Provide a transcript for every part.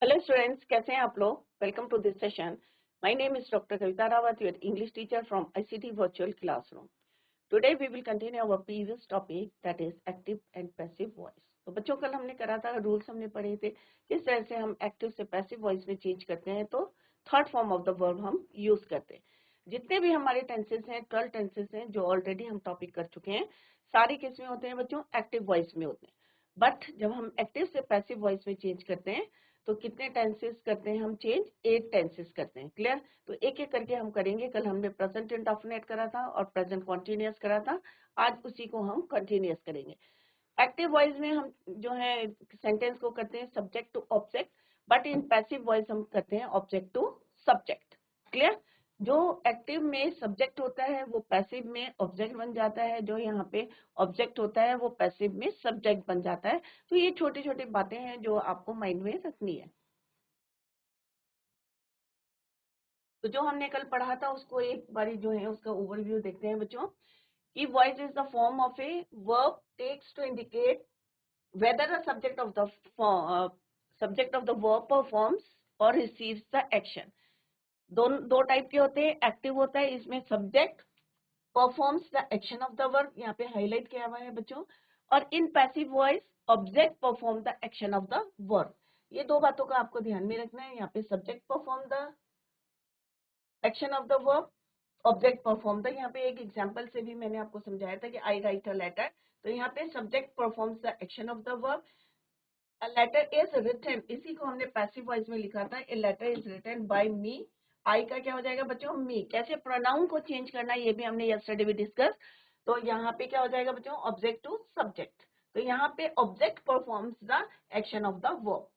Hello students, कैसे हैं आप लोग? Welcome to this session. My name is Dr. Kavita Rawat, your English teacher from ICT Virtual Classroom. Today we will continue our previous topic, that is active and passive voice. तो बच्चों कल हमने करा था, रूल्स हमने पढ़े थे किस तरह से हम एक्टिव से पैसिव वॉइस में चेंज करते हैं। तो third form of the verb हम यूज करते हैं। जितने भी हमारे टेंसेस हैं 12 टेंसेस हैं जो ऑलरेडी हम टॉपिक कर चुके हैं, सारे किस में होते हैं बच्चों? एक्टिव वॉइस में होते हैं। बट जब हम एक्टिव से पैसिव वॉइस में चेंज करते हैं तो कितने टेंसेस करते हैं हम चेंज? 8 टेंसेस करते हैं। क्लियर? तो एक एक करके हम करेंगे। कल हमने प्रेजेंट इंडेफिनिट करा था और प्रेजेंट कॉन्टिन्यूअस करा था, आज उसी को हम कंटिन्यूअस करेंगे। एक्टिव वॉइस में हम जो है सेंटेंस को करते हैं subject to object, but in passive voice हम करते हैं ऑब्जेक्ट टू सब्जेक्ट। क्लियर? जो एक्टिव में सब्जेक्ट होता है वो पैसिव में ऑब्जेक्ट बन जाता है, जो यहाँ पे ऑब्जेक्ट होता है वो पैसिव में सब्जेक्ट बन जाता है। तो ये छोटी छोटी बातें हैं जो आपको माइंड में रखनी है। तो जो हमने कल पढ़ा था उसको एक बारी जो है उसका ओवरव्यू देखते हैं बच्चों। कि voice is the form of a verb takes to indicate whether the subject of the verb performs or receives the action। दो टाइप के होते हैं। एक्टिव होता है, इसमें subject performs the action of the verb, यहाँ पे हाईलाइट किया हुआ है बच्चों। और इन passive voice object perform the action of the verb. ये दो बातों का आपको ध्यान में रखना है। यहाँ पे subject perform the action of the verb, object perform the. यहाँ पे एक एग्जांपल से भी मैंने आपको समझाया था कि आई राइट अ लेटर, तो यहाँ पे subject performs the action of the verb. A letter is written, इसी को हमने पैसिव वॉइस में लिखा था। A letter is written by me। I का क्या हो जाएगा बच्चों? me। कैसे प्रोनाउन को चेंज करना ये भी हमने यस्टरडे भी डिस्कस। तो यहाँ पे क्या हो जाएगा बच्चों? Object to subject. तो यहाँ पे object performs the action of the verb.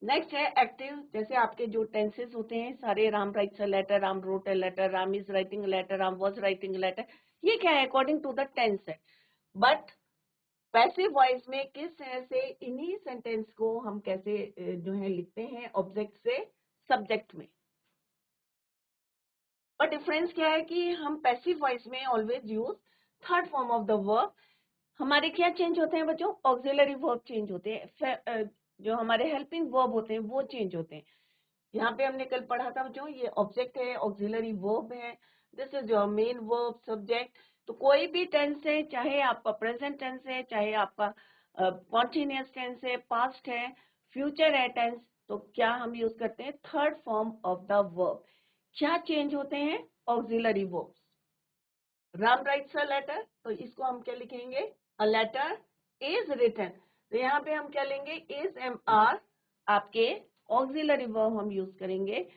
Next है एक्टिव। जैसे आपके जो टेंसेस होते हैं सारे, Ram writes a letter, Ram wrote a letter, Ram is writing a letter, Ram was writing a letter, ये क्या है? अकॉर्डिंग टू द टेंस है। बट पैसिव वॉइस में किस तरह से इन्हीं सेंटेंस को हम कैसे जो है लिखते हैं ऑब्जेक्ट से सब्जेक्ट में। पर डिफरेंस क्या है कि हम पैसिव वॉइस में always use third form of the verb. हमारे क्या चेंज होते हैं बच्चों? ऑक्सिलरी वर्ब चेंज होते हैं, जो हमारे हेल्पिंग वर्ब होते हैं वो चेंज होते हैं। यहाँ पे हमने कल पढ़ा था बच्चों, ये ऑब्जेक्ट है, ऑक्सिलरी वर्ब है, this is your main verb subject. तो कोई भी टेंस है, चाहे आपका प्रेजेंट टेंस है, चाहे आपका कॉन्टिन्यूअस टेंस है, पास्ट है, फ्यूचर है टेंस, तो क्या हम यूज करते हैं? Third form of the verb. क्या चेंज होते हैं? Auxiliary verbs. Ram writes a letter, तो इसको हम क्या लिखेंगे? A letter is written. तो यहाँ पे हम क्या लेंगे? इज एम आर, आपके ऑक्सिलरी वर्ब हम यूज करेंगे।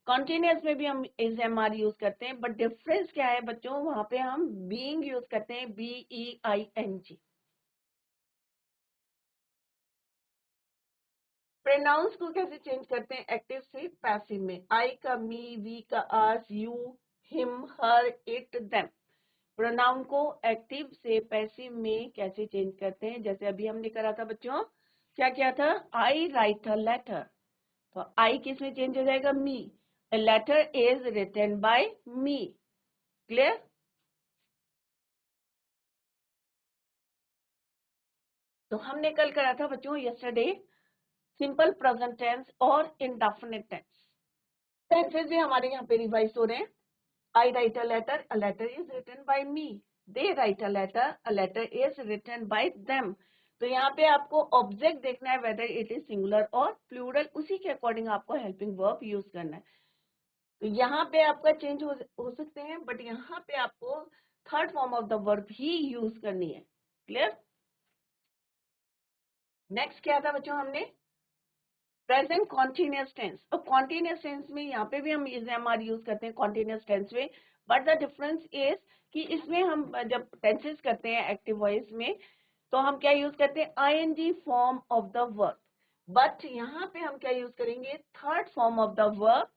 कॉन्टिन्यूअस में भी हम इज एम आर यूज करते हैं, बट डिफरेंस क्या है बच्चों? वहां पे हम बीइंग यूज करते हैं, BEING। प्रोनाउंस को कैसे चेंज करते हैं एक्टिव से पैसिव में? आई का मी, वी का us, you, him, her, it, them. Pronoun को एक्टिव से पैसिव में कैसे चेंज करते हैं? जैसे अभी हमने करा था बच्चों, क्या किया था? आई राइट अ लेटर, तो आई किस में चेंज हो जाएगा? Me. A letter is written by me। Clear? तो हमने कल करा था बच्चों यस्टरडे सिंपल प्रेजेंट टेंस और इंडेफिनिट टेंस। टेंसेस भी हमारे यहाँ पे रिवाइज हो रहे हैं। I write a letter is written by me. They write a letter is written by them. तो यहाँ पे आपको ऑब्जेक्ट देखना है, वेदर इट इज सिंगुलर और प्लूरल, उसी के अकॉर्डिंग आपको हेल्पिंग वर्ब यूज करना है। तो यहाँ पे आपका चेंज हो सकते हैं, बट यहाँ पे आपको third form of the verb he use करनी है। क्लियर? नेक्स्ट क्या था बच्चों? हमने प्रेजेंट कॉन्टिन्यूअस टेंस। और कॉन्टिन्यूअस टेंस में यहाँ पे भी हम इज एम आर यूज करते हैं कॉन्टिन्यूअस टेंस में, बट द डिफरेंस इज कि इसमें हम जब टेंसेस करते हैं एक्टिव वॉइस में तो हम क्या यूज करते हैं? ING form of the verb. But यहाँ पे हम क्या यूज करेंगे? Third form of the verb.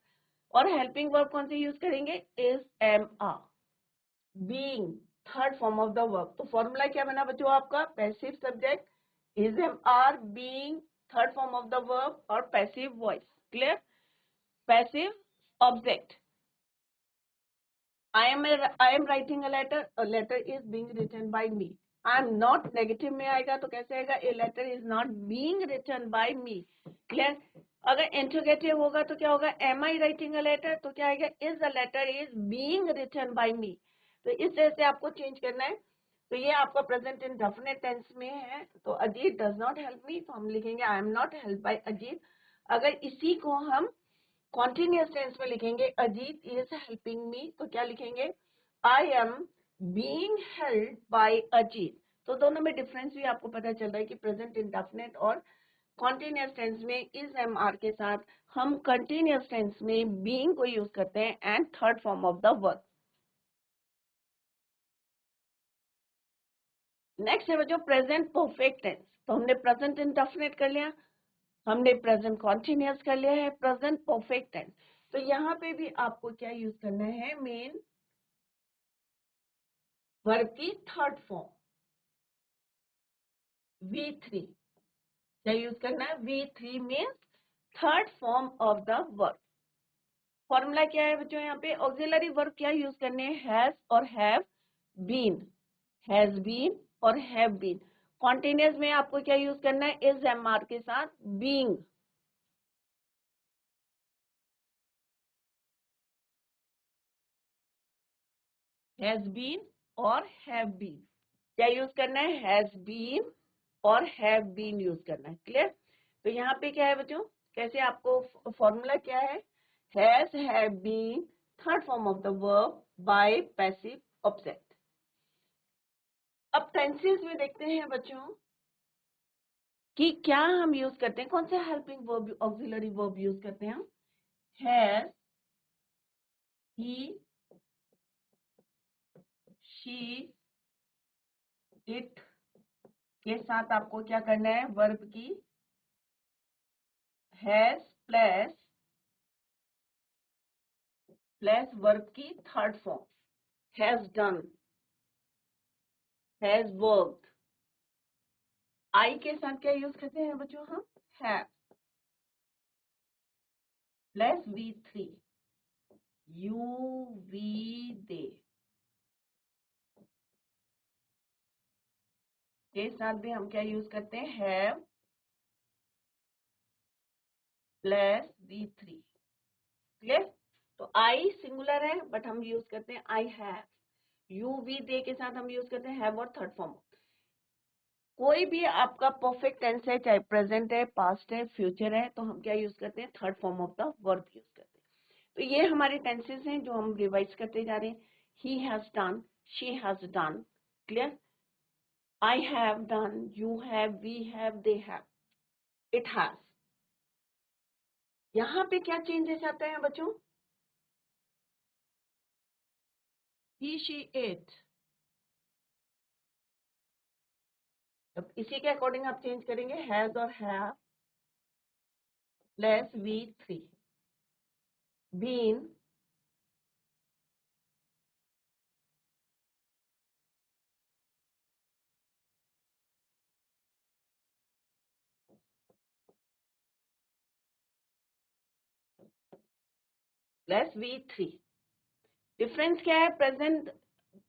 और हेल्पिंग वर्ब कौन से यूज करेंगे? Is am are, being, third form of the verb. तो फॉर्मूला क्या बना बच्चों आपका? Passive subject, is am are, being, third form of the verb और passive voice. Clear? Passive object, I am writing a letter is being written by me। I am not negative में आएगा तो कैसे आएगा, a letter is not being written by me. Clear. अगर interrogative होगा तो क्या होगा, am I writing a letter, तो क्या आएगा, is a letter is being written by me. तो इस तरह से आपको चेंज करना है। तो ये आपका प्रेजेंट इंडेफिनिट टेंस में है, तो Ajit does not help me, तो हम लिखेंगे आई am not help by Ajit. अगर इसी को हम कॉन्टिन्यूअस टेंस में लिखेंगे, अजीत इज हेल्पिंग मी, तो क्या लिखेंगे, I am being help by Ajit. तो दोनों में डिफरेंस भी आपको पता चल रहा है कि प्रेजेंट इंडेफिनिट और कॉन्टिन्यूअस टेंस में इज एम आर के साथ हम कंटिन्यूअस टेंस में बीइंग को यूज करते हैं and third form of the verb. Next है बच्चों प्रेजेंट परफेक्ट टेंस। तो हमने प्रेजेंट इंडेफिनिट कर लिया, हमने प्रेजेंट कॉन्टिन्यूअस कर लिया है, प्रेजेंट परफेक्ट टेंस। तो यहाँ पे भी आपको क्या यूज करना है, मेन वर्ब की थर्ड फॉर्म V3। क्या यूज करना है, V3 means third form of the verb. Formula क्या है बच्चों, यहाँ पे ऑक्सिलरी वर्ब क्या यूज करने हैं, हैज और हैव बीन, हैज बीन और हैव बीन। कॉन्टिन्यूअस में आपको क्या यूज करना है, इज एम आर के साथ बीइंग, हैज बीन और हैव बीन। क्या यूज करना है, हैज बीन और हैव बीन यूज करना है। क्लियर। तो यहाँ पे क्या है बच्चों, कैसे आपको फॉर्मूला क्या है, has have been third form of the verb by passive object. अब टेंसेस में देखते हैं बच्चों कि क्या हम यूज करते हैं, कौन सा helping verb auxiliary verb use करते हैं हम, हैज, ही, शी, इट के साथ आपको क्या करना है, वर्ब की हैज प्लस वर्ब की third form, has done, has worked. I के साथ क्या यूज करते हैं बच्चों हम, have plus V3, you, we, they के साथ भी हम क्या यूज करते हैं, हैव प्लस V3। क्लियर। तो आई सिंगुलर है बट हम यूज करते हैं I have, you, we, they के साथ हम यूज करते हैं हैव और थर्ड फॉर्म। कोई भी आपका परफेक्ट टेंस है, चाहे प्रेजेंट है, पास्ट है, फ्यूचर है, तो हम क्या यूज करते हैं, third form of the verb use करते हैं। तो ये हमारे टेंसेस हैं जो हम रिवाइज करते जा रहे हैं। He has done, she has done. Clear. I have done, you have, we have, they have, it has। यहाँ पे क्या चेंजेस आते हैं बच्चों, he, she, it। अब इसी के अकॉर्डिंग आप चेंज करेंगे, हैज और have plus V3, been plus V3। Difference क्या है प्रेजेंट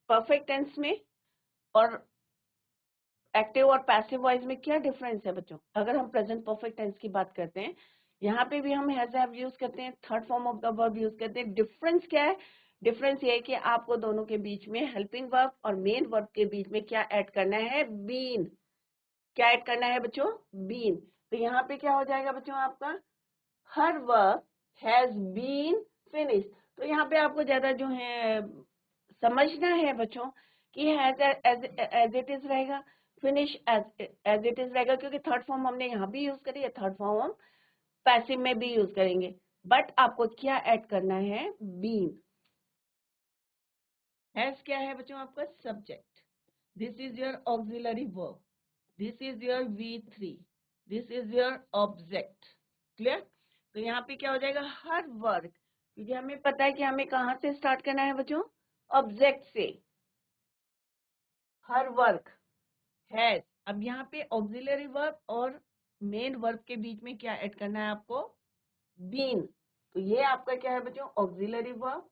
परफेक्ट टेंस में और एक्टिव और पैसिव वॉइस में, क्या डिफरेंस है बच्चों। अगर हम प्रेजेंट परफेक्ट टेंस की बात करते हैं, यहाँ पे भी हम हैज हैव यूज करते हैं, third form of the verb use करते हैं। डिफरेंस क्या है, डिफरेंस ये है कि आपको दोनों के बीच में हेल्पिंग वर्ब और मेन वर्ब के बीच में क्या ऐड करना है, बीन। क्या ऐड करना है बच्चों, बीन। तो यहाँ पे क्या हो जाएगा बच्चों आपका, हर वर्ब हैज बीन फिनिश। तो यहाँ पे आपको ज्यादा जो है समझना है बच्चों कि हैज एज इट इज रहेगा, फिनिश एज इट इज रहेगा, क्योंकि थर्ड फॉर्म हमने यहाँ भी यूज करी है, थर्ड फॉर्म हम पैसिव में भी यूज करेंगे। बट आपको क्या ऐड करना है, बीन। हैज क्या है बच्चों आपका subject, this is your auxiliary verb, this is your V3, this is your object. Clear. तो यहाँ पे क्या हो जाएगा, हर वर्ग, क्योंकि हमें पता है कि हमें कहाँ से स्टार्ट करना है बच्चों, ऑब्जेक्ट से। हर वर्ग हैज, अब यहाँ पे ऑक्सिलरी वर्ब और मेन वर्ब के बीच में क्या ऐड करना है आपको, बीन। तो ये आपका क्या है बच्चों, ऑक्सिलरी वर्ब,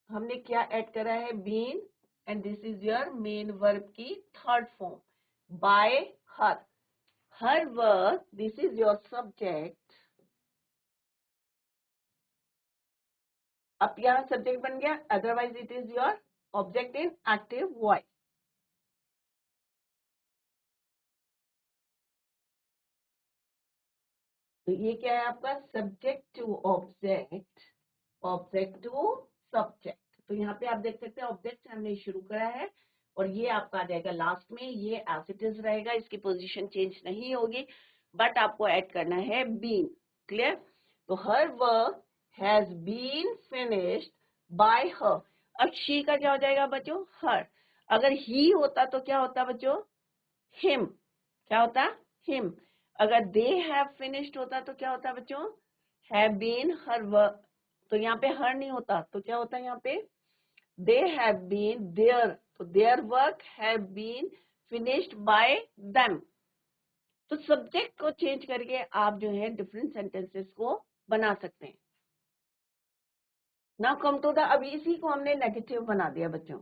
हमने क्या ऐड करा है, been and this is your main verb की third form. By her. Her work, this is your subject. अब यहाँ subject बन गया, otherwise it is your object in active voice. तो ये क्या है आपका subject to object, object to subject. तो यहाँ पे आप देख सकते हैं ऑब्जेक्ट हमने शुरू करा है और ये आपका आ जाएगा लास्ट में, ये एज इट इज रहेगा, इसकी पोजीशन चेंज नहीं होगी, बट आपको ऐड करना है बीन. क्लियर? तो her work has been finished by her. अब शी का क्या हो जाएगा बच्चों? हर. अगर ही होता तो क्या होता बच्चों? हिम. क्या होता? हिम. अगर दे हैव फिनिश्ड होता तो क्या होता बच्चों? Have been her work. तो यहाँ पे हर नहीं होता तो क्या होता है यहाँ पे? They have been there. तो their work have been finished by them. तो सब्जेक्ट को चेंज करके आप जो है डिफरेंट सेंटेंसेस को बना सकते हैं. नाउ कम टू द, अभी इसी को हमने नेगेटिव बना दिया बच्चों.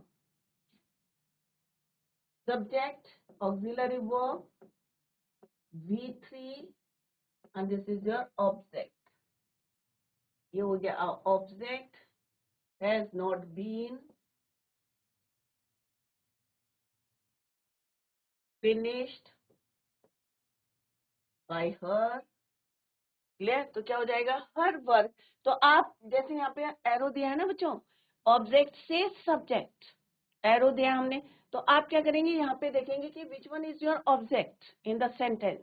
Subject, auxiliary verb, V3 and this is your object. ये हो गया object. Has not been finished by her. Clear? तो क्या हो जाएगा? Her work. तो आप जैसे यहाँ पे एरो दिया है ना बच्चों, ऑब्जेक्ट से सब्जेक्ट एरो दिया हमने, तो आप क्या करेंगे यहाँ पे देखेंगे कि which one is your object in the sentence.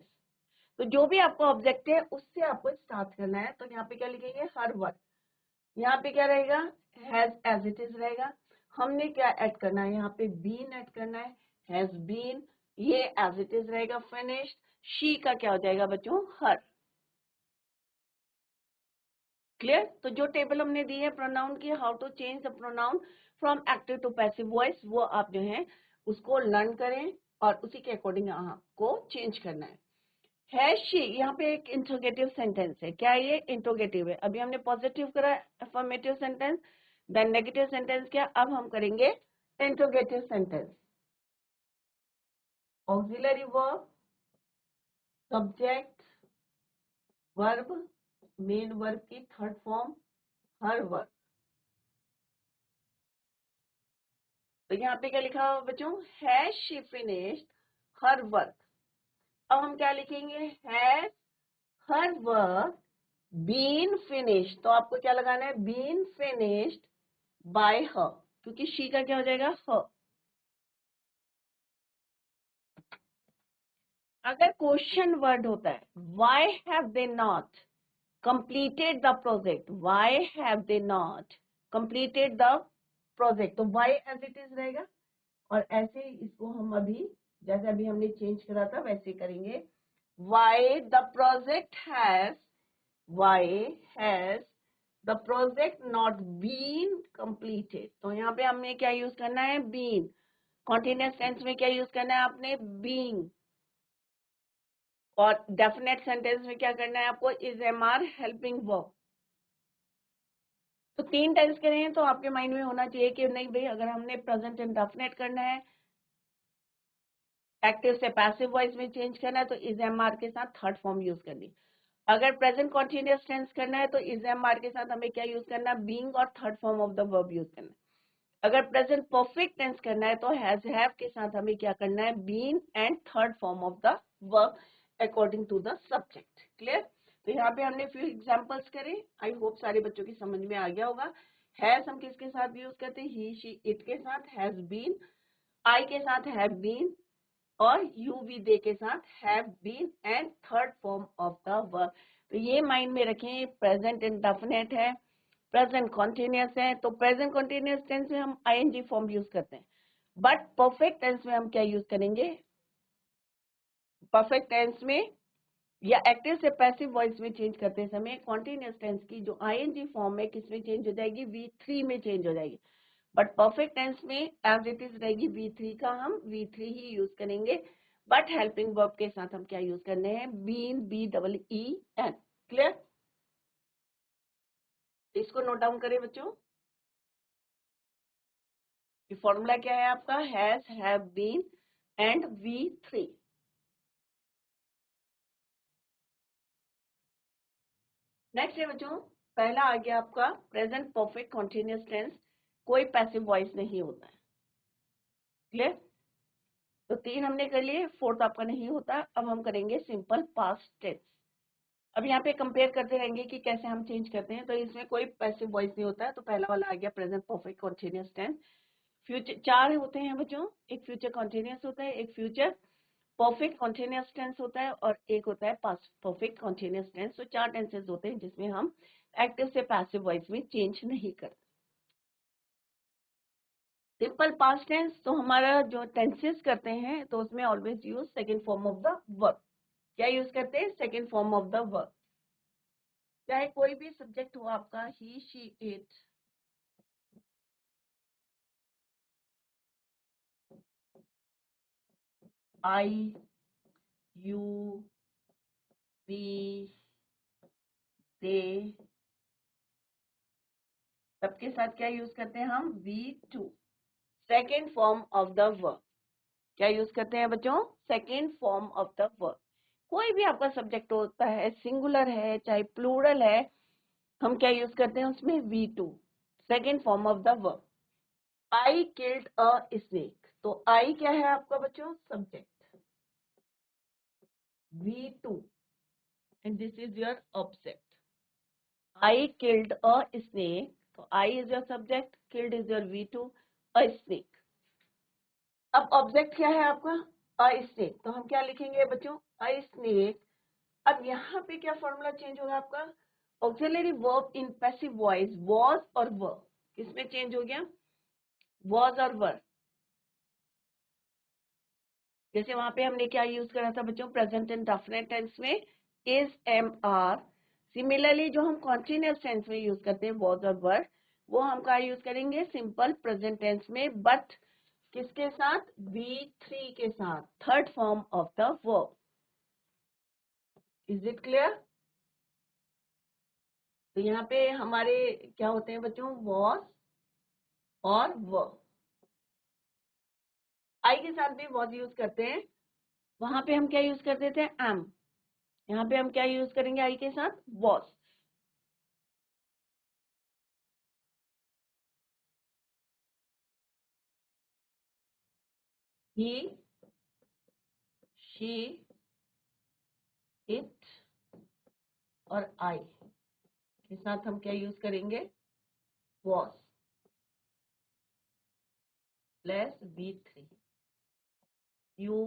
तो जो भी आपका ऑब्जेक्ट है उससे आपको स्टार्ट करना है. तो यहाँ पे क्या लिखेंगे? Her work. यहाँ पे क्या रहेगा? हैज एज इट इज रहेगा. हमने क्या ऐड करना है? यहाँ पे बीन ऐड करना है. हैज बीन, ये एज इट इज रहेगा. फिनिश्ड. शी का क्या हो जाएगा बच्चों? हर. क्लियर? तो जो टेबल हमने दी है प्रोनाउन की, how to change the pronoun from active to passive voice, वो आप जो है उसको लर्न करें और उसी के अकॉर्डिंग आपको चेंज करना है. है शी, यहाँ पे एक इंट्रोगेटिव सेंटेंस है. क्या ये? इंट्रोगेटिव है. अभी हमने पॉजिटिव करा affirmative sentence, then negative sentence किया, अब हम करेंगे interrogative sentence. Auxiliary verb, subject, verb, main verb की थर्ड फॉर्म हर वर्ब. तो यहाँ पे क्या लिखा हुआ बच्चों? Has she finished her work. अब हम क्या लिखेंगे? Has her work been finished. तो आपको क्या लगाना है? बीन फिनिश्ड बाय हर, क्योंकि शी का क्या हो जाएगा? हर. अगर क्वेश्चन वर्ड होता है, why have they not completed the project, why have they not completed the project, तो why as it is रहेगा. और ऐसे इसको हम अभी जैसे अभी हमने चेंज करा था वैसे करेंगे. why the project has, why has the project not been completed. तो यहाँ पे हमें क्या यूज करना है? been. कॉन्टिन्यूअस टेंस में क्या यूज करना है आपने? being. और डेफिनेट सेंटेंस में क्या करना है आपको? Is am are helping verb. तो 3 टेंस के हैं तो आपके माइंड में होना चाहिए कि नहीं भाई, अगर हमने प्रेजेंट इंडेफिनिट करना है, एक्टिव से पैसिव वॉइस में चेंज करना है, तो इज एम आर के साथ थर्ड फॉर्म यूज करनी. अगर प्रेजेंट कॉन्टिन्यूअस टेंस करना है तो इज एम आर के साथ हमें क्या यूज करना है? बीइंग और third form of the verb use करना है. अगर प्रेजेंट परफेक्ट टेंस करना है तो हैज हैव के साथ हमें क्या करना है? Been and third form of the verb according to the subject. Clear? तो यहाँ पे हमने फ्यू एग्जांपल्स करे. आई होप सारे बच्चों की समझ में आ गया होगा. हैज हम किसके साथ यूज करते हैं? ही शी इट के साथ. हैज बीन आई के साथ हैव बीन, और यू वी दे के साथ have been and third form of the verb. तो ये माइंड में रखें. प्रेजेंट इंडेफिनिट है, प्रेजेंट कॉन्टिन्यूअस है, तो प्रेजेंट कॉन्टिन्यूअस टेंस में हम आईएनजी फॉर्म यूज करते हैं, बट परफेक्ट टेंस में हम क्या यूज करेंगे? परफेक्ट टेंस में या एक्टिव से पैसिव वॉइस में चेंज करते समय कॉन्टिन्यूअस टेंस की जो आईएनजी फॉर्म है किसमें चेंज हो जाएगी? V3 में चेंज हो जाएगी. बट परफेक्ट टेंस में एज इट इज रहेगी V3 का, हम V3 ही यूज करेंगे, बट हेल्पिंग वर्ब के साथ हम क्या यूज करने हैं? Been, BEEN. क्लियर? इसको नोट डाउन करें बच्चों. ये फॉर्मूला क्या है आपका, has, have been and V3। Next है बच्चों, पहला आ गया आपका प्रेजेंट परफेक्ट कॉन्टिन्यूअस टेंस, कोई पैसिव वॉइस नहीं होता है। क्लियर? तो 3 हमने कर लिए, 4th आपका नहीं होता। अब हम करेंगे सिंपल पास्ट टेंस। अब यहाँ पे कंपेयर करते रहेंगे कि कैसे हम चेंज करते हैं। तो इसमें कोई पैसिव वॉइस नहीं होता है, तो पहला वाला आ गया present perfect continuous tense. Future 4 होते हैं बच्चों, एक फ्यूचर कॉन्टिन्यूअस होता है, एक फ्यूचर परफेक्ट कॉन्टिन्यूअस टेंस होता है और एक होता है पास्ट परफेक्ट कॉन्टिन्यूअस टेंस। तो 4 टेंसेस होते हैं जिसमें हम एक्टिव से पैसिव वॉइस में चेंज नहीं करते। सिंपल पास्ट टेंस तो हमारा जो टेंसेस करते हैं तो उसमें always use second form of the verb. क्या यूज करते हैं, second form of the verb. चाहे कोई भी सब्जेक्ट हो आपका, he, she, it, I, you, we, they, सबके साथ क्या यूज करते हैं हम, V2, second form of the verb. क्या यूज करते हैं बच्चों, second form of the verb. कोई भी आपका सब्जेक्ट होता है, सिंगुलर है चाहे प्लूरल है, हम क्या यूज करते हैं उसमें, V2, second form of the verb. I killed a snake, तो आई क्या है आपका बच्चों, subject, V2 and this is your object. I killed a snake, तो I is your subject, killed is your V2, a snake। अब object क्या है आपका, a snake, तो हम क्या लिखेंगे बच्चों, a snake। अब यहाँ पे क्या फॉर्मूला चेंज होगा आपका, auxiliary verb in passive voice, was और were, किसमें चेंज हो गया, was और were। जैसे वहां पे हमने क्या यूज करा था बच्चों, प्रेजेंट एंड डेफिनेट टेंस में is, am, are। सिमिलरली जो हम कॉन्टिन्यूअस टेंस में यूज करते हैं was और were, वो हम क्या यूज करेंगे, सिंपल प्रेजेंट टेंस में, बट किसके साथ, V3 के साथ, third form of the verb. Is it clear? तो यहाँ पे हमारे क्या होते हैं बच्चों, was और were। आई के साथ भी was यूज करते हैं, वहां पे हम क्या यूज करते थे, am। यहाँ पे हम क्या यूज करेंगे आई के साथ, was। He, she, it और I के साथ हम क्या यूज करेंगे, was plus V3। You,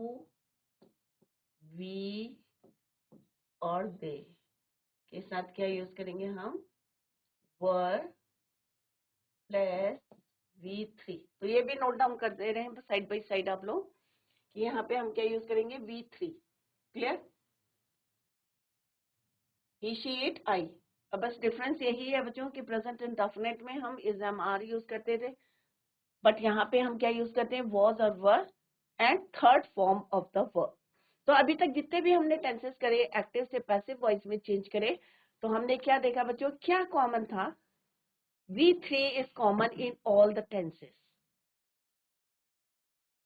we और they के साथ क्या यूज करेंगे हम, were प्लस V3। तो ये भी नोट डाउन कर दे रहे हैं साइड बाई साइड आप लोग कि यहाँ पे हम क्या यूज करेंगे, V3। Clear? He, she, it, I. अब बस डिफरेंस यही है बच्चों कि प्रेजेंट इंडेफिनिट में हम इज, एम, आर यूज करते थे, बट यहाँ पे हम क्या यूज करते हैं, was और were and third form of the verb. तो अभी तक जितने भी हमने टेंसेस करे, एक्टिव से पैसिव वॉइस में चेंज करे, तो हमने क्या देखा बच्चों, क्या कॉमन था, V3 is common in all the tenses.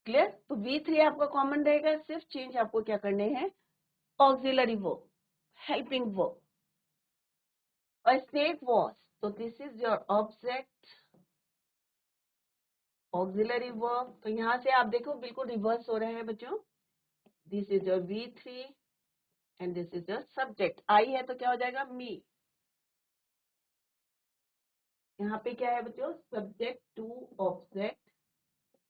Clear? तो V3 आपका कॉमन रहेगा, सिर्फ चेंज आपको क्या करने हैं, ऑक्सिलरी वर्ब, हेल्पिंग वर्ब। और स्नेक वॉज, तो this is your object, auxiliary verb. तो यहाँ से आप देखो बिल्कुल रिवर्स हो रहे हैं बच्चों, this is your V3 and this is your subject. I है तो क्या हो जाएगा, मी। यहाँ पे क्या है बच्चों, subject to object,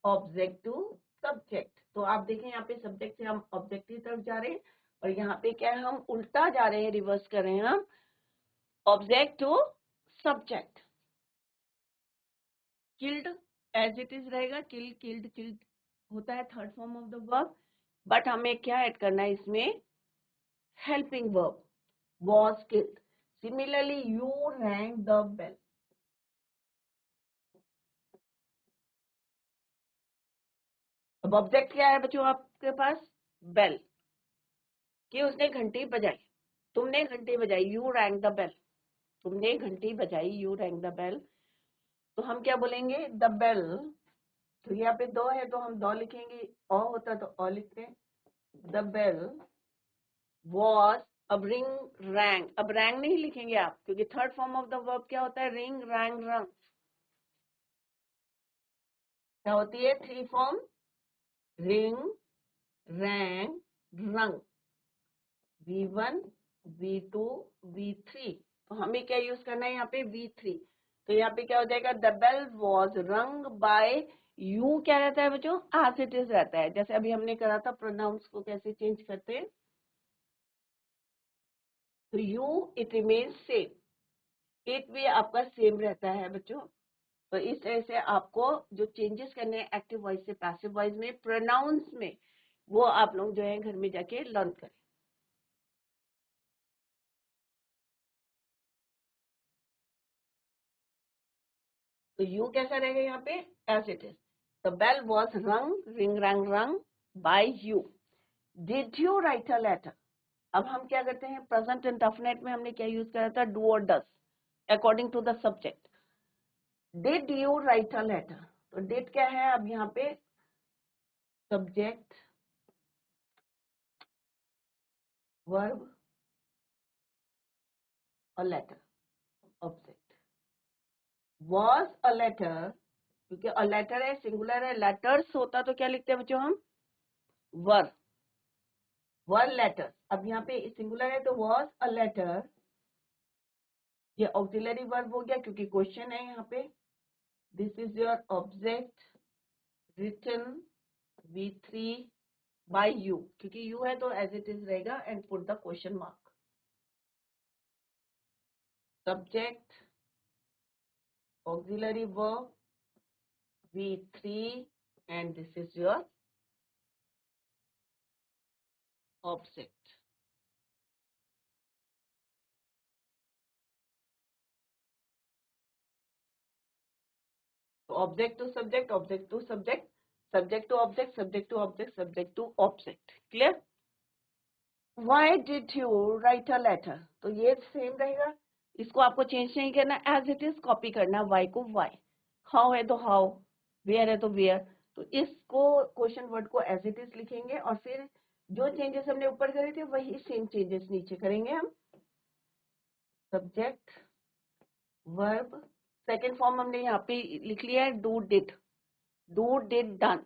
object to subject. तो आप देखें यहाँ पे सब्जेक्ट से हम ऑब्जेक्ट की तरफ जा रहे हैं, और यहाँ पे क्या है, हम उल्टा जा रहे हैं, रिवर्स कर रहे हैं हम, object to subject. Killed as it is रहेगा, किल, किल्ड, किल्ड होता है third form of the verb, but हमें क्या ऐड करना है इसमें, helping verb, was killed। Similarly, you rang the bell। अब ऑब्जेक्ट क्या है बच्चों आपके पास, बेल, कि उसने घंटी बजाई, तुमने घंटी बजाई, यू रैंग द बेल, तुमने घंटी बजाई, यू रैंग द बेल। तो हम क्या बोलेंगे, द बेल तो यहाँ पे दो है तो हम दो लिखेंगे, ओ होता तो ओ लिखते हैं। द बेल वॉज, अब रिंग रैंग, अब रैंग नहीं लिखेंगे आप क्योंकि third form of the verb क्या होता है, रिंग रैंग रंग। क्या होती है थ्री फॉर्म, रिंग रैंग रंग, V1 V2 V3। तो हमें क्या यूज करना है यहाँ पे V3। तो यहाँ पे क्या हो जाएगा, द बेल वॉज रंग बाय यू, क्या रहता है बच्चों, एज इट इज रहता है। जैसे अभी हमने करा था प्रोनाउंस को कैसे चेंज करते हैं, तो you it remains same, it भी आपका सेम रहता है बच्चों। तो इस तरह से आपको जो चेंजेस करने हैं एक्टिव वॉइस से पैसिव वॉइस में प्रोनाउंस में, वो आप लोग जो है घर में जाके लर्न करें। तो यू कैसा रहेगा यहाँ पे, as it is. The bell was rung, ring rung rung by you. Did you write a letter. अब हम क्या करते हैं, प्रेजेंट इंडेफिनिट में हमने क्या यूज करा था, डू और does, according to the subject. Did you write a letter, तो डिड क्या है अब यहाँ पे, सब्जेक्ट वर्ब और letter object. Was a letter, क्योंकि अ लेटर है, सिंगुलर है, लेटर्स होता तो क्या लिखते हैं बच्चों हम, वर, वर लेटर। अब यहाँ पे सिंगुलर है तो वॉज अ लेटर, ये ऑक्सिलरी वर्ब हो गया क्योंकि क्वेश्चन है यहाँ पे। This is your object written V3 by you, क्योंकि यू है तो एज इट इज रहेगा, and put the question mark. Subject auxiliary verb V3 and this is your object. So object to subject, object to subject, subject to object, subject to object, subject to object. Clear? Why did you write a letter? तो ये same रहेगा, इसको आपको change नहीं करना, as it is copy करना, Y को Y, how है तो हाउ, वेयर है तो वेयर। तो इसको क्वेश्चन वर्ड को एज इट इज लिखेंगे और फिर जो चेंजेस हमने ऊपर करे थे वही सेम चेंजेस नीचे करेंगे हम। सब्जेक्ट वर्ब, सेकेंड फॉर्म हमने यहाँ पे लिख लिया है, do did, do did done.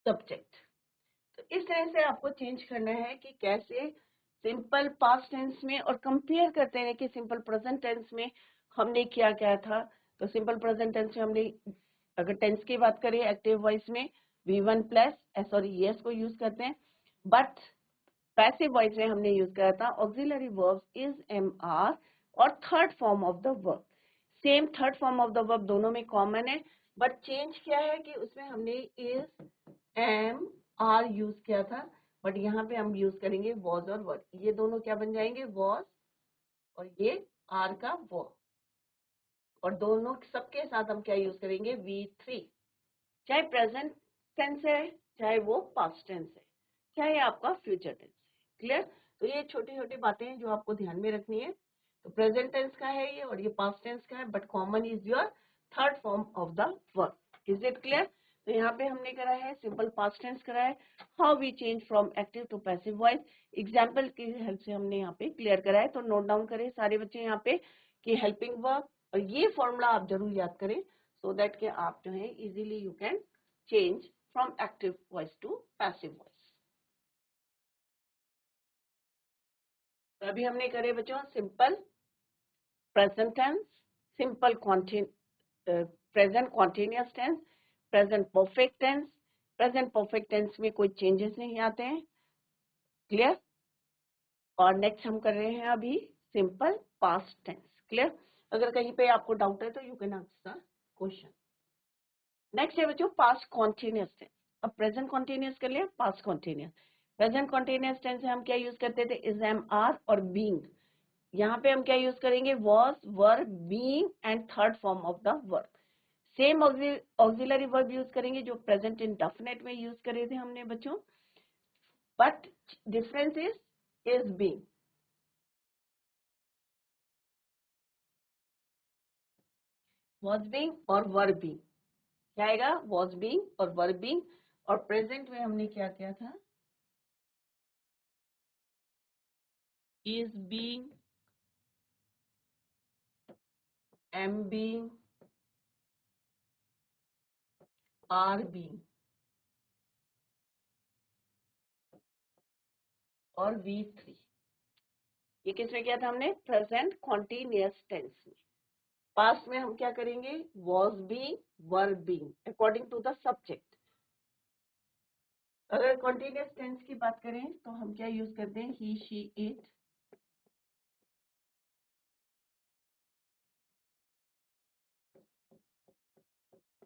Subject, तो इस तरह से आपको चेंज करना है कि कैसे सिंपल पास्ट टेंस में, और कंपेयर करते हैं कि सिंपल प्रेजेंट टेंस में हमने क्या क्या था। तो सिंपल प्रेजेंट टेंस में हमने, अगर टेंस की बात करें एक्टिव वॉइस में V1 प्लस एस को यूज करते हैं, बट पैसिव वॉइस में हमने यूज करा था auxiliary verbs is am are और third form of the verb. Same third form of the verb दोनों में कॉमन है, बट चेंज क्या है कि उसमें हमने इज एम आर यूज किया था, बट यहाँ पे हम यूज करेंगे वॉज और वर। ये दोनों क्या बन जाएंगे, वॉज, और ये आर का वो, और दोनों सबके साथ हम क्या यूज करेंगे, V3। चाहे प्रेजेंट टेंस है, चाहे वो पास्ट टेंस है, चाहे आपका फ्यूचर टेंस है। क्लियर? तो ये छोटी छोटी बातें हैं जो आपको ध्यान में रखनी है। तो प्रेजेंट टेंस का है ये और ये पास्ट टेंस का है, but common is your third form of the verb. Is it clear? तो यहाँ पे हमने करा है सिंपल पास्ट टेंस करा है, how we change from active to passive voice. Example की हेल्प से हमने यहाँ पे क्लियर करा है। तो नोट डाउन करें सारे बच्चे यहाँ पे कि हेल्पिंग वर्ब, और ये फॉर्मूला आप जरूर याद करें, सो दैट कि आप जो है easily you can change from active voice to passive voice। तो अभी हमने करे बच्चों simple present tense, simple present continuous tense, present perfect tense. Present perfect tense में कोई चेंजेस नहीं आते हैं। क्लियर? और नेक्स्ट हम कर रहे हैं अभी सिंपल पास्ट टेंस। क्लियर? अगर कहीं पे आपको डाउट है तो you can answer the question. Next है बच्चों पास्ट कॉन्टिन्यूअस टेंस। अब प्रेजेंट कॉन्टिन्यूअस कर लिया, past continuous. Present continuous tense में हम क्या यूज करते थे, इज एम आर और बीइंग। यहाँ पे हम क्या यूज करेंगे, was, were, being and third form of the verb. Same auxiliary verb use करेंगे जो प्रेजेंट इंडेफिनिट में यूज करे थे हमने बच्चों, but difference is being. Was being और वर्ब बीइंग क्या आएगा? वॉज बीइंग और वर्ब बीइंग। और प्रेजेंट में हमने क्या किया था? Is being, am being, are being और V3। ये किसमें किया था हमने? प्रेजेंट कॉन्टिन्यूअस टेंस में। पास्ट में हम क्या करेंगे? Was being, verb being according to the subject. अगर कॉन्टिन्यूअस टेंस की बात करें तो हम क्या यूज करते हैं? ही, शी, इट।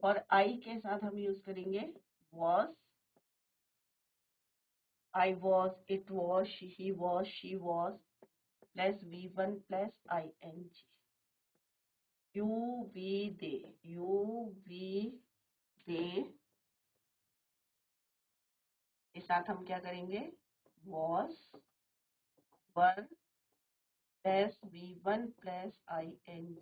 और आई के साथ हम यूज करेंगे was, I was, it was, he was, she was plus V1 plus ING। You, we, they, you, we, they के साथ हम क्या करेंगे? Was, were plus V1 plus ING।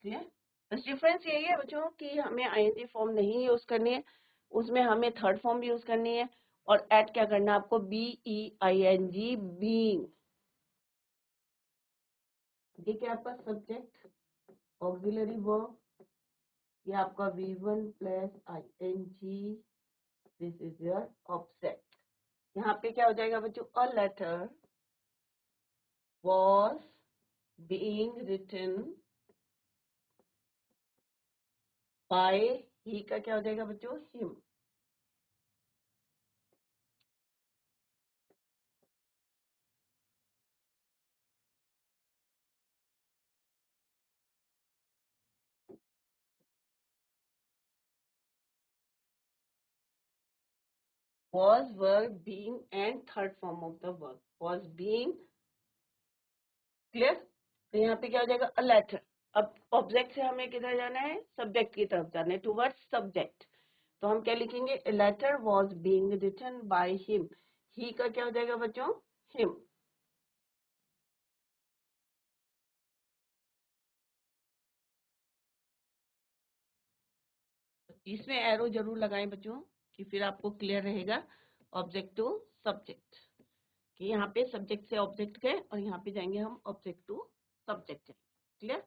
Clear? बस डिफरेंस यही है बच्चों कि हमें ING फॉर्म नहीं यूज करनी है, उसमें हमें थर्ड फॉर्म यूज करनी है। और ऐड क्या करना है आपको? BEING, being. ये क्या आपका सब्जेक्ट, ऑक्सिलरी वर्ब, ये आपका V1 plus ING, this is your object. यहाँ पे क्या हो जाएगा बच्चों? A letter was being written by, he का क्या हो जाएगा बच्चों? him। was, were, being and third form of the verb was being। Clear? तो यहाँ पे क्या हो जाएगा? अ लेटर। अब ऑब्जेक्ट से हमें किधर जाना है? सब्जेक्ट की तरफ जाना है, टुवर्ड्स सब्जेक्ट। तो हम क्या लिखेंगे? A letter was being written by him. He का क्या हो जाएगा बच्चों? हिम। इसमें एरो जरूर लगाएं बच्चों कि फिर आपको क्लियर रहेगा ऑब्जेक्ट टू सब्जेक्ट, कि यहाँ पे सब्जेक्ट से ऑब्जेक्ट गए और यहाँ पे जाएंगे हम ऑब्जेक्ट टू सब्जेक्ट। क्लियर?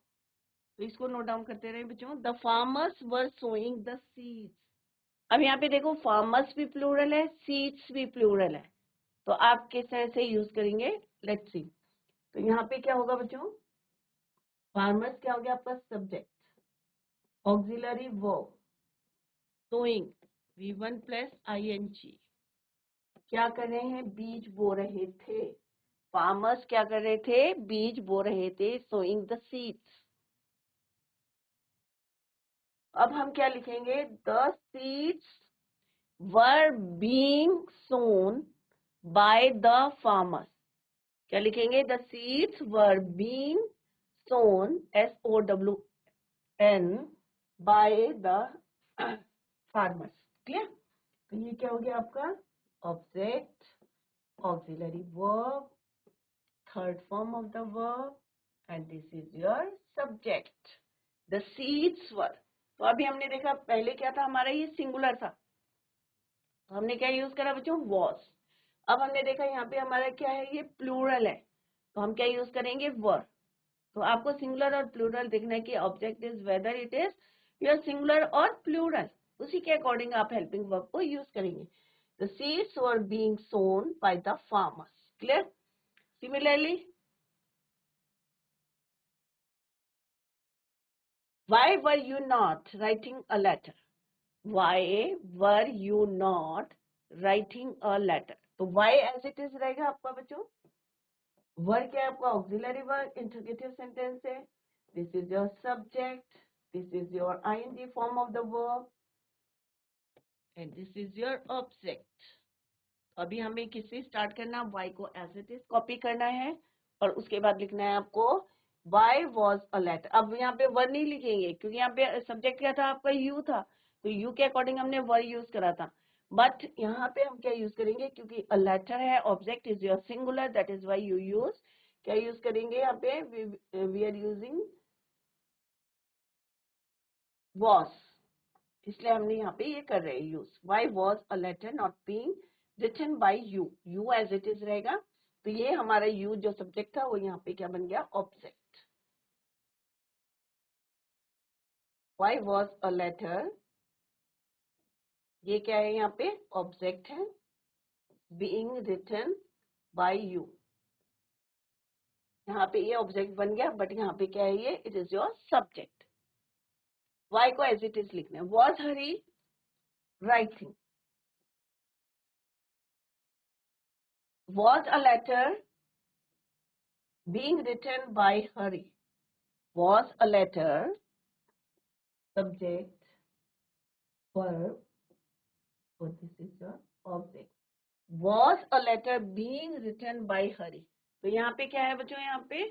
तो इसको नोट डाउन करते रहे बच्चों। The farmers were sowing the seeds. अब यहाँ पे देखो फार्मर्स भी प्लूरल है, सीड्स भी प्लूरल है, तो आप किस तरह से यूज करेंगे? Let's see. तो यहाँ पे क्या होगा बच्चों? फार्मर्स क्या हो गया आपका? Subject, auxiliary verb, sowing V1 plus ING। क्या कर रहे हैं? बीज बो रहे थे। फार्मर्स क्या कर रहे थे? बीज बो रहे थे, सोइंग द सीड्स। अब हम क्या लिखेंगे? The seeds were being sown by the farmers. क्या लिखेंगे? The seeds were being sown, SOWN, by the farmers. Clear? तो ये क्या हो गया आपका? Object, auxiliary verb, third form of the verb, and this is your subject. The seeds were। तो अभी हमने देखा पहले क्या था हमारा? ये सिंगुलर था, तो हमने क्या यूज करा बच्चों? was। अब हमने देखा यहाँ पे हमारा क्या है? ये प्लूरल है, तो हम क्या यूज करेंगे? were। तो आपको सिंगुलर और प्लूरल देखना है कि object is whether it is your singular और प्लूरल, उसी के अकॉर्डिंग आप हेल्पिंग वर्ब को यूज करेंगे। The seeds were being sown by the farmers। Clear? Similarly, why were you not writing a letter? Why were you not writing a letter? तो why as it is रहेगा आपका बच्चों। were क्या है आपका? auxiliary verb, interrogative sentence है। This is your subject, this is your ING form of the verb, and this is your object। अभी हमें किससे स्टार्ट करना? y को as it is कॉपी करना है और उसके बाद लिखना है आपको वाई वॉज अ लेटर। अब यहाँ पे वर नहीं लिखेंगे क्योंकि यहाँ पे सब्जेक्ट क्या था आपका, यू था, तो यू के अकॉर्डिंग हमने वर यूज करा था। बट यहाँ पे हम क्या यूज करेंगे, क्योंकि अ लेटर है, object is your singular, that is why you use, क्या यूज करेंगे यहाँ पे, वी आर यूजिंग वॉज, इसलिए हमने यहाँ पे ये कर रहे हैं use. Why was a letter not being written by you, you as it is रहेगा, तो ये हमारा यू जो सब्जेक्ट था वो यहाँ पे क्या बन गया, object. Why was a letter, ये क्या है यहाँ पे, ऑब्जेक्ट है, बीइंग रिटन बाय यू, यहाँ पे ये ऑब्जेक्ट बन गया, बट यहाँ पे क्या है ये, it is your subject. Why को एज इट इज लिखना है। Was Hari writing, was a letter being written by Hari, was a letter subject verb, so this is your object, was a letter being written by हरी। तो यहाँ पे क्या है बच्चों, यहाँ पे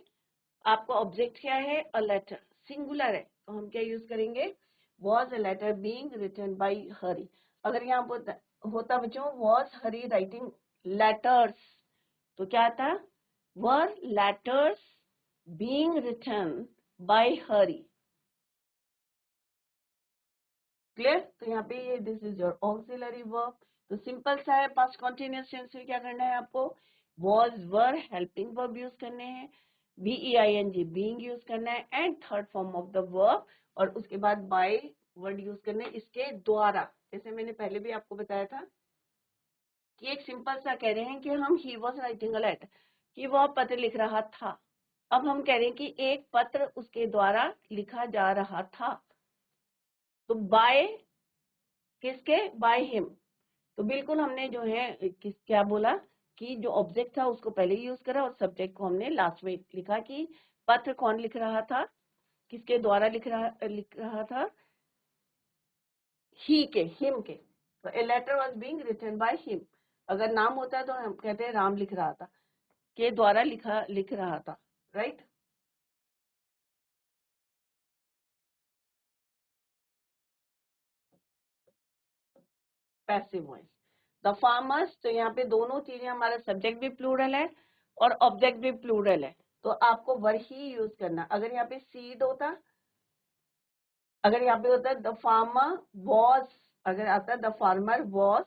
आपका ऑब्जेक्ट क्या है, अ लेटर, सिंगुलर है, तो हम क्या यूज करेंगे, was a letter being written by हरी। अगर यहाँ पर होता बच्चों was हरी राइटिंग लेटर्स, तो क्या था, were letters being written by Hari. Clear, तो यहाँ पे ये this is your auxiliary verb, तो सिंपल सा है, पास्ट कॉन्टिन्यूअस टेंस में क्या करना है आपको, was were helping verb use करने हैं, बीईआईएनजी बीइंग यूज करना है, and third form of the verb, और उसके बाद बाय वर्ड यूज करने इसके द्वारा। जैसे मैंने पहले भी आपको बताया था कि एक सिंपल सा कह रहे हैं कि हम he was writing a letter, कि वह पत्र लिख रहा था। अब हम कह रहे हैं कि एक पत्र उसके द्वारा लिखा जा रहा था, तो बाय किसके, बाय हिम। तो बिल्कुल हमने जो है क्या बोला कि जो ऑब्जेक्ट था उसको पहले यूज करा और सब्जेक्ट को हमने लास्ट में लिखा कि पत्र कौन लिख रहा था, किसके द्वारा लिख रहा था, ही के, हिम के। तो a letter was being written by him, अगर नाम होता तो हम कहते हैं राम लिख रहा था, के द्वारा लिख रहा था, right. Passive voice, the farmers, तो यहाँ पे दोनों चीजें, हमारा सब्जेक्ट भी प्लूरल है और ऑब्जेक्ट भी प्लूरल है, तो आपको वर ही यूज करना। अगर यहाँ पे सीड होता, अगर यहाँ पे होता है द फार्मर वॉज, अगर आता है द फार्मर वॉज,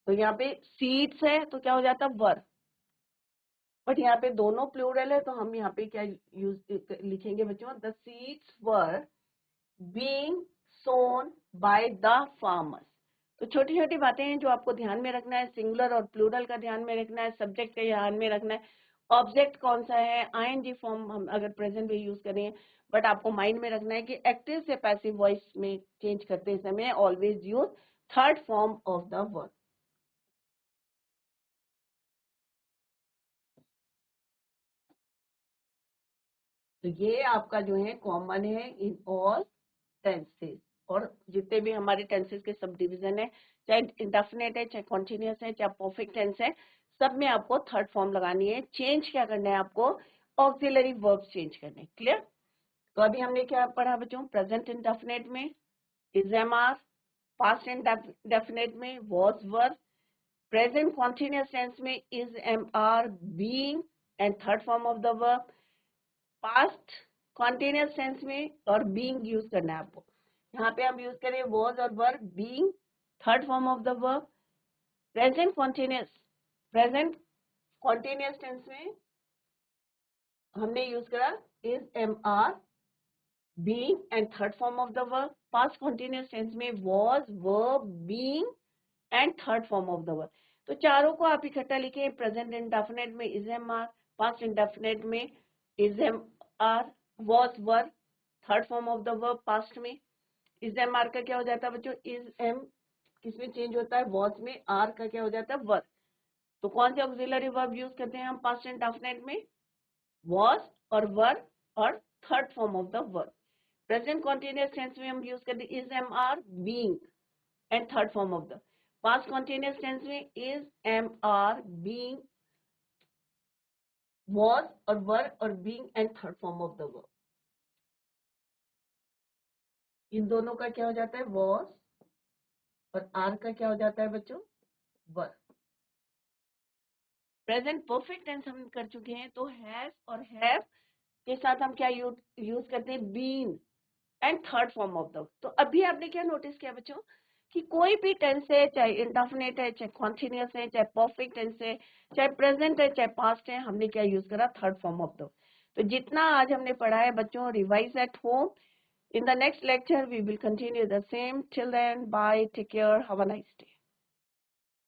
तो यहाँ पे सीड्स है तो क्या हो जाता वर, बट यहाँ पे दोनों प्लूरल है, तो हम यहाँ पे क्या यूज लिखेंगे बच्चों, the seeds were being sown by the farmers. तो छोटी छोटी बातें हैं जो आपको ध्यान में रखना है, सिंगुलर और प्लूरल का ध्यान में रखना है, सब्जेक्ट का ध्यान में रखना है, ऑब्जेक्ट कौन सा है, आईएनजी फॉर्म हम अगर प्रेजेंट में यूज करें, बट आपको माइंड में रखना है कि एक्टिव से पैसिव वॉइस में चेंज करते समय always use third form of the word. तो ये आपका जो है कॉमन है इन ऑल टेंसेस, और जितने भी हमारे टेंसेस के सब डिवीजन है, चाहे इंडेफिनिट है, चाहे कॉन्टिन्यूअस है, चाहे परफेक्ट टेंस है, सब में आपको थर्ड फॉर्म लगानी है। चेंज क्या करना है आपको, ऑक्सिलरी वर्ब चेंज करने। क्लियर, तो अभी हमने क्या पढ़ा बच्चों, प्रेजेंट इंडेफिनिट में is am are, past indefinite में was were, present continuous tense में is am are being and third form of the verb, past continuous tense में और बीइंग यूज करना है आपको। यहाँ पे हम यूज करें वॉज और were, being third form of the verb, present continuous tense में हमने यूज करा is am are being and third form of the verb, past continuous tense में was verb being and third form of the verb. तो चारों को आप इकट्ठा लिखें, प्रेजेंट इंडेफिनिट में is am are, past indefinite में is am are, was were third form of the verb past में, इज एम आर का क्या हो जाता है बच्चों, इज एम किसमें चेंज होता है, वॉज में, आर का क्या हो जाता है वर। तो कौन से ऑक्सिलरी वर्ब यूज करते हैं हम पास्ट इंडेफिनिट में, वॉज और वर और third form of the verb. Present continuous tense में हम यूज करते हैं is am are being and third form of the, past continuous tense में is am are being was और were और being and third form of the verb. इन दोनों का क्या हो जाता है? was और are का क्या हो जाता है बच्चों? were. प्रेजेंट परफेक्ट टेंस हम कर चुके हैं, तो हैज और हैव के साथ हम क्या यूज करते हैं? Been and third form of the. तो अभी आपने क्या नोटिस किया बच्चों कि कोई भी टेंस है, चाहे इंडेफिनिट है, चाहे कॉन्टिन्यूअस है, चाहे परफेक्ट टेंस है, चाहे प्रेजेंट है, चाहे पास्ट है, हमने क्या यूज करा? Third form of the. तो जितना आज हमने पढ़ा है बच्चों, revise at home. In the next lecture, we will continue the same. Till then, bye, take care, have a nice day.